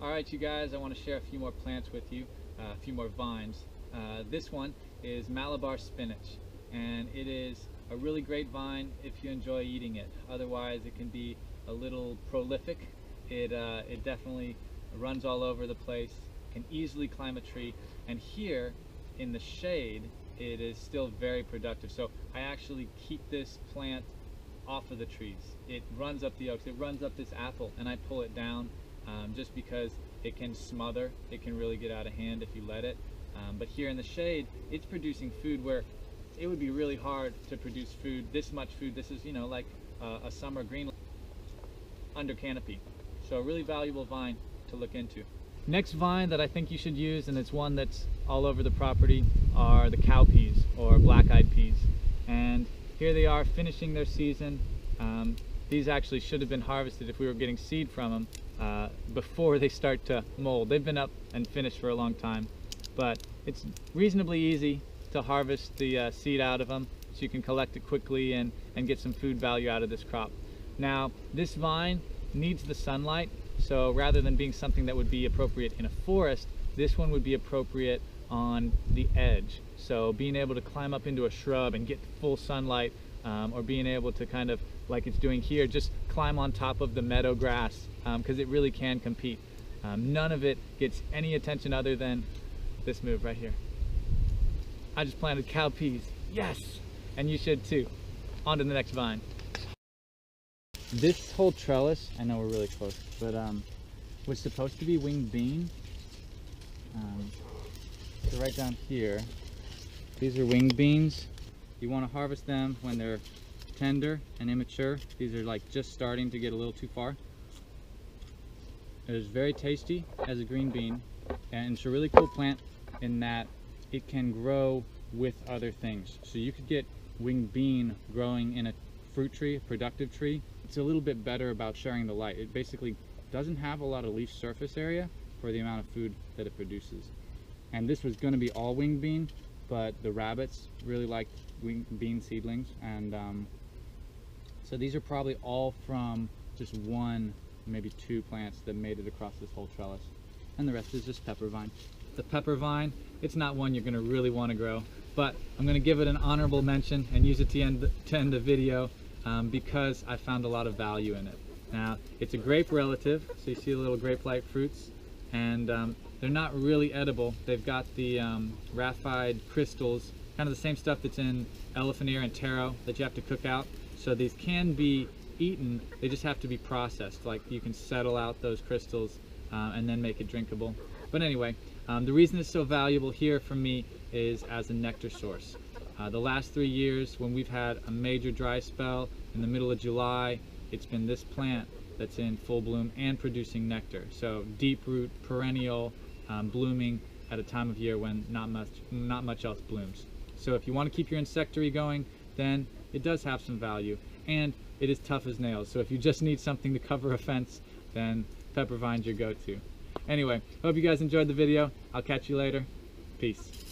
Alright you guys, I want to share a few more plants with you, a few more vines. This one is Malabar Spinach, and it is a really great vine if you enjoy eating it. Otherwise it can be a little prolific. It definitely runs all over the place, can easily climb a tree, and here in the shade it is still very productive. So I actually keep this plant off of the trees. It runs up the oaks, it runs up this apple, and I pull it down just because it can smother. It can really get out of hand if you let it. But here in the shade, it's producing food where it would be really hard to produce food, this much food. This is, you know, like a summer green under canopy. So a really valuable vine to look into. Next vine that I think you should use, and it's one that's all over the property, are the cow peas or black-eyed peas. And here they are finishing their season. These actually should have been harvested if we were getting seed from them before they start to mold. They've been up and finished for a long time, but it's reasonably easy to harvest the seed out of them, so you can collect it quickly and get some food value out of this crop. Now, this vine needs the sunlight, so rather than being something that would be appropriate in a forest, this one would be appropriate on the edge. So being able to climb up into a shrub and get full sunlight, or being able to kind of, like it's doing here, just climb on top of the meadow grass, because it really can compete. None of it gets any attention other than this move right here. I just planted cow peas. Yes! And you should too. On to the next vine. This whole trellis, I know we're really close, but was supposed to be winged bean. So right down here, these are winged beans. You want to harvest them when they're tender and immature. These are like just starting to get a little too far. It is very tasty as a green bean, and it's a really cool plant in that it can grow with other things. So you could get winged bean growing in a fruit tree, a productive tree. It's a little bit better about sharing the light. It basically doesn't have a lot of leaf surface area for the amount of food that it produces. And this was going to be all winged bean, but the rabbits really liked winged bean seedlings, and so these are probably all from just one, maybe two plants that made it across this whole trellis, and the rest is just pepper vine. The pepper vine, it's not one you're going to really want to grow, but I'm going to give it an honorable mention and use it to end the video because I found a lot of value in it. Now, it's a grape relative, so you see the little grape-like fruits, and they're not really edible. They've got the ratified crystals, kind of the same stuff that's in elephant ear and taro that you have to cook out. So these can be eaten, they just have to be processed. Like you can settle out those crystals and then make it drinkable. But anyway, the reason it's so valuable here for me is as a nectar source. The last 3 years when we've had a major dry spell in the middle of July, it's been this plant that's in full bloom and producing nectar. So deep root, perennial, blooming at a time of year when not much else blooms. So if you want to keep your insectary going, then it does have some value, and it is tough as nails. So if you just need something to cover a fence, then pepper vine's your go-to. Anyway, hope you guys enjoyed the video. I'll catch you later. Peace.